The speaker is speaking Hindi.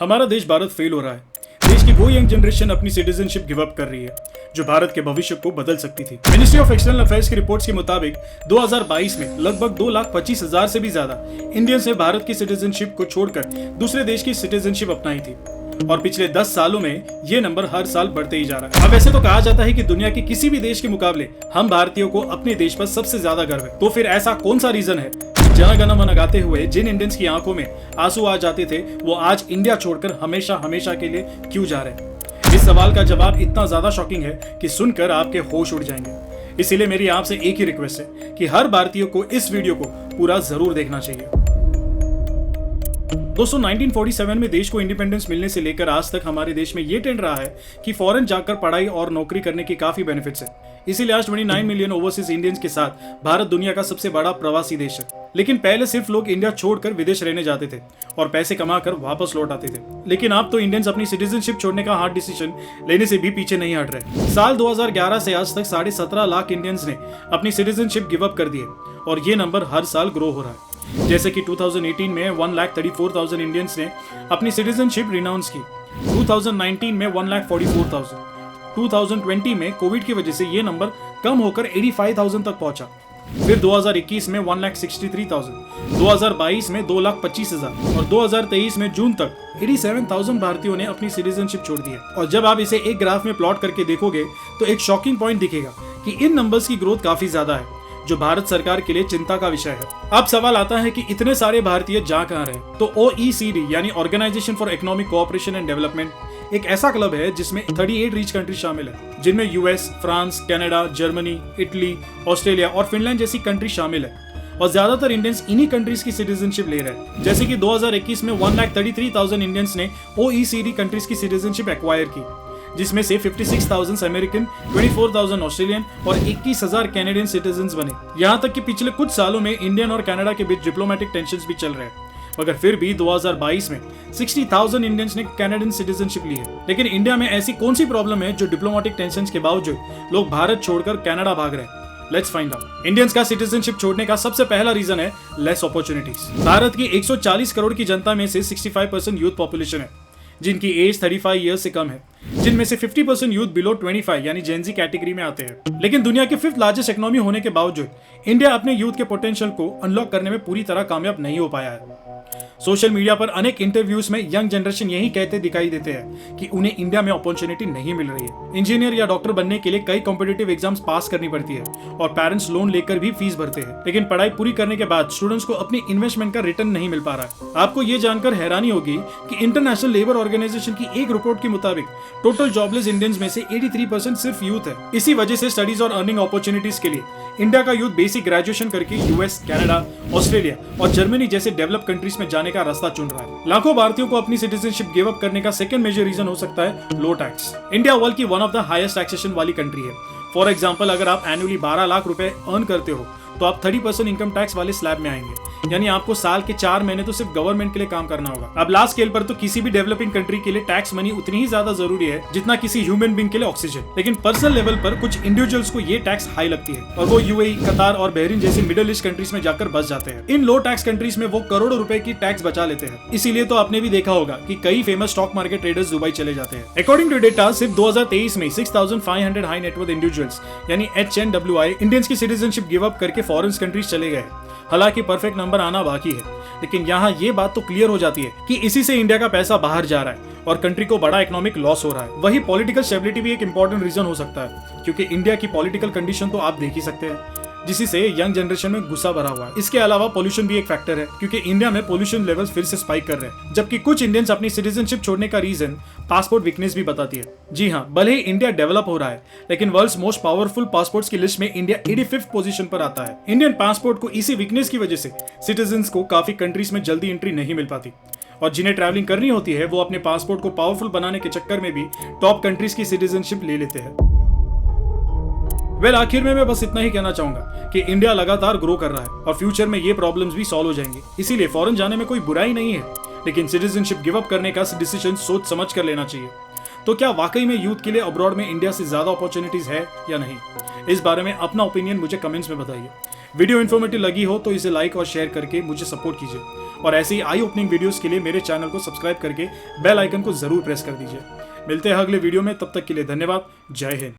हमारा देश भारत फेल हो रहा है। देश की वो यंग जनरेशन अपनी सिटीजनशिप गिव अप कर रही है जो भारत के भविष्य को बदल सकती थी। मिनिस्ट्री ऑफ एक्सटर्नल अफेयर्स की रिपोर्ट्स के मुताबिक 2022 में लगभग 2,25,000 से भी ज्यादा इंडियंस ने भारत की सिटीजनशिप को छोड़कर दूसरे देश की सिटीजनशिप अपनाई थी और पिछले 10 सालों में ये नंबर हर साल बढ़ते ही जा रहा है। अब वैसे तो कहा जाता है कि दुनिया के किसी भी देश के मुकाबले हम भारतीयों को अपने देश पर सबसे ज्यादा गर्व है। तो फिर ऐसा कौन सा रीजन है जन गण मन गाते हुए जिन इंडियंस की आंखों में आंसू आ जाते थे वो आज इंडिया छोड़कर हमेशा हमेशा के लिए क्यों जा रहे हैं? इस सवाल का जवाब इतना ज्यादा शॉकिंग है कि सुनकर आपके होश उड़ जाएंगे। इसीलिए मेरी आपसे एक ही रिक्वेस्ट है कि हर भारतीय को इस वीडियो को पूरा जरूर देखना चाहिए। दोस्तों 1947 में देश को इंडिपेंडेंस मिलने से लेकर आज तक हमारे देश में ये ट्रेंड रहा है कि फॉरेन जाकर पढ़ाई और नौकरी करने के काफी बेनिफिट्स है। इसीलिए आज 29 मिलियन ओवरसीज इंडियंस के साथ भारत दुनिया का सबसे बड़ा प्रवासी देश है। लेकिन पहले सिर्फ लोग इंडिया छोड़कर विदेश रहने जाते थे और पैसे कमाकर वापस लौट आते थे, लेकिन अब तो इंडियंस अपनी सिटीजनशिप छोड़ने का हार्ड डिसीजन लेने से भी पीछे नहीं हट रहे। साल 2011 से आज तक 17.5 लाख इंडियंस ने अपनी सिटीजनशिप गिव अप कर दी है और ये नंबर हर साल ग्रो हो रहा है। जैसे कि 2018 में 1,34,000 इंडियंस ने अपनी सिटीजनशिप रिनाउंस की, 2019 में 1,44,000, 2020 में कोविड की वजह से ये नंबर कम होकर 85,000 तक पहुंचा, फिर 2021 में 1,63,000, 2022 में 2,25,000 और 2023 में जून तक 87,000 भारतीयों ने अपनी सिटीजनशिप छोड़ दी है। और जब आप इसे एक ग्राफ में प्लॉट करके देखोगे तो एक शॉकिंग पॉइंट दिखेगा कि इन नंबर्स की ग्रोथ काफी ज्यादा है, जो भारत सरकार के लिए चिंता का विषय है। अब सवाल आता है कि इतने सारे भारतीय जा कहां रहे? तो OECD यानी organisation for economic cooperation and development एक ऐसा क्लब है जिसमें 38 रिच कंट्री शामिल है, जिनमें US, France, Canada, Germany, Italy, Australia और फिनलैंड जैसी कंट्री शामिल है। और ज्यादातर इंडियंस इन्हीं कंट्रीज की सिटीजनशिप ले रहे हैं। जैसे कि 2021 में 1,33,000 इंडियंस ने OECD कंट्रीज की सिटीजनशिप एक्वायर की, जिसमें से 56,000 अमेरिकन, 24,000 ऑस्ट्रेलियन और 21,000 कैनेडियन सिटीजन्स बने। यहाँ तक कि पिछले कुछ सालों में इंडियन और कनाडा के बीच डिप्लोमेटिक टेंशंस भी चल रहे हैं, मगर फिर भी 2022 में 60,000 इंडियंस ने कैनेडियन सिटीजनशिप ली है। लेकिन इंडिया में ऐसी कौन सी प्रॉब्लम है जो डिप्लोमेटिक टेंशंस के बावजूद लोग भारत छोड़कर कनाडा भाग रहे हैं? Let's find out. इंडियंस का सिटीजनशिप छोड़ने का सबसे पहला रीजन है लेस अपॉर्चुनिटीज। भारत की 140 करोड़ की जनता में से 65% यूथ पॉपुलेशन है, जिनकी एज 35 ईयर्स से कम है, जिनमें से 50% यूथ बिलो 25 यानी जेनजी कैटेगरी में आते हैं। लेकिन दुनिया की 5th लार्जेस्ट इकोनॉमी होने के बावजूद इंडिया अपने यूथ के पोटेंशियल को अनलॉक करने में पूरी तरह कामयाब नहीं हो पाया है। सोशल मीडिया पर अनेक इंटरव्यूज में यंग जनरेशन यही कहते दिखाई देते हैं कि उन्हें इंडिया में अपॉर्चुनिटी नहीं मिल रही है। इंजीनियर या डॉक्टर बनने के लिए कई कॉम्पिटिटिव एग्जाम्स पास करनी पड़ती है और पेरेंट्स लोन लेकर भी फीस भरते हैं, लेकिन पढ़ाई पूरी करने के बाद स्टूडेंट्स को अपनी इन्वेस्टमेंट का रिटर्न नहीं मिल पा रहा है। आपको ये जानकर हैरानी होगी कि इंटरनेशनल लेबर ऑर्गेनाइजेशन की एक रिपोर्ट के मुताबिक टोटल जॉबलेस इंडियंस में से 83% सिर्फ यूथ है। इसी वजह से स्टडीज और अर्निंग अपॉर्चुनिटीज के लिए इंडिया का यूथ बेसिक ग्रेजुएशन करके यूएस, कनाडा, ऑस्ट्रेलिया और जर्मनी जैसे डेवलप कंट्रीज में जाने का रास्ता चुन रहा है। लाखों भारतीयों को अपनी सिटीजनशिप गिव अप करने का सेकंड मेजर रीजन हो सकता है लो टैक्स। इंडिया वर्ल्ड की one of the highest taxation वाली कंट्री है। फॉर एग्जांपल, अगर आप एनुअली 12 लाख रुपए अर्न करते हो तो आप 30% इनकम टैक्स वाले स्लैब में आएंगे, यानी आपको साल के 4 महीने तो सिर्फ गवर्नमेंट के लिए काम करना होगा। अब लार्ज स्केल पर तो किसी भी डेवलपिंग कंट्री के लिए टैक्स मनी उतनी ही ज्यादा जरूरी है जितना किसी ह्यूमन बीइंग के लिए ऑक्सीजन। लेकिन पर्सनल लेवल पर कुछ इंडिविजुअल्स को ये टैक्स हाई लगती है और वो यूएई, कतार और बहरीन जैसी मिडिल ईस्ट कंट्रीज में जाकर बस जाते हैं। इन लो टैक्स कंट्रीज में वो करोड़ों रुपए की टैक्स बचा लेते हैं। इसीलिए तो आपने भी देखा होगा कि कई famous stock market traders Dubai चले जाते हैं। अकॉर्डिंग टू डेटा, सिर्फ 2023 में 6,500 हाई नेटवर्थ इंडिविजुअल्स यानी HNWI इंडियंस की सिटीजनशिप गिव अप करके फॉरेन कंट्रीज चले गए। हालांकि परफेक्ट नंबर आना बाकी है, लेकिन यहाँ ये बात तो क्लियर हो जाती है कि इसी से इंडिया का पैसा बाहर जा रहा है और कंट्री को बड़ा इकोनॉमिक लॉस हो रहा है। वही पॉलिटिकल स्टेबिलिटी भी एक इंपॉर्टेंट रीजन हो सकता है, क्योंकि इंडिया की पॉलिटिकल कंडीशन तो आप देख ही सकते हैं, जिससे यंग जनरेशन में गुस्सा भरा हुआ है। इसके अलावा पोल्यूशन भी एक फैक्टर है, क्योंकि इंडिया में पोल्यूशन लेवल्स फिर से स्पाइक कर रहे हैं, जबकि कुछ इंडियंस अपनी सिटीजनशिप छोड़ने का रीजन पासपोर्ट वीकनेस भी बताती है। जी हाँ, भले ही इंडिया डेवलप हो रहा है, लेकिन वर्ल्ड्स मोस्ट पावरफुल पासपोर्ट्स की लिस्ट में इंडिया 85th पोजीशन पर आता है। इंडियन पासपोर्ट को इसी वीकनेस की वजह से सिटीजन्स को काफी कंट्रीज में जल्दी एंट्री नहीं मिल पाती और जिन्हें ट्रैवलिंग करनी होती है वो अपने पासपोर्ट को पावरफुल बनाने के चक्कर में भी टॉप कंट्रीज की सिटीजनशिप ले लेते हैं। आखिर में मैं बस इतना ही कहना चाहूंगा कि इंडिया लगातार ग्रो कर रहा है और फ्यूचर में ये प्रॉब्लम्स भी सॉल्व हो जाएंगी। इसीलिए फॉरेन जाने में कोई बुराई नहीं है, लेकिन सिटीजनशिप गिव अप करने का डिसीजन सोच समझ कर लेना चाहिए। तो क्या वाकई में यूथ के लिए अब्रॉड में इंडिया से ज्यादा अपॉर्चुनिटीज है या नहीं? इस बारे में अपना ओपिनियन मुझे कमेंट्स में बताइए। वीडियो इन्फॉर्मेटिव लगी हो तो इसे लाइक और शेयर करके मुझे सपोर्ट कीजिए और ऐसे ही आई ओपनिंग वीडियोस के लिए मेरे चैनल को सब्सक्राइब करके बेल आइकन को जरूर प्रेस कर दीजिए। मिलते हैं अगले वीडियो में, तब तक के लिए धन्यवाद। जय हिंद।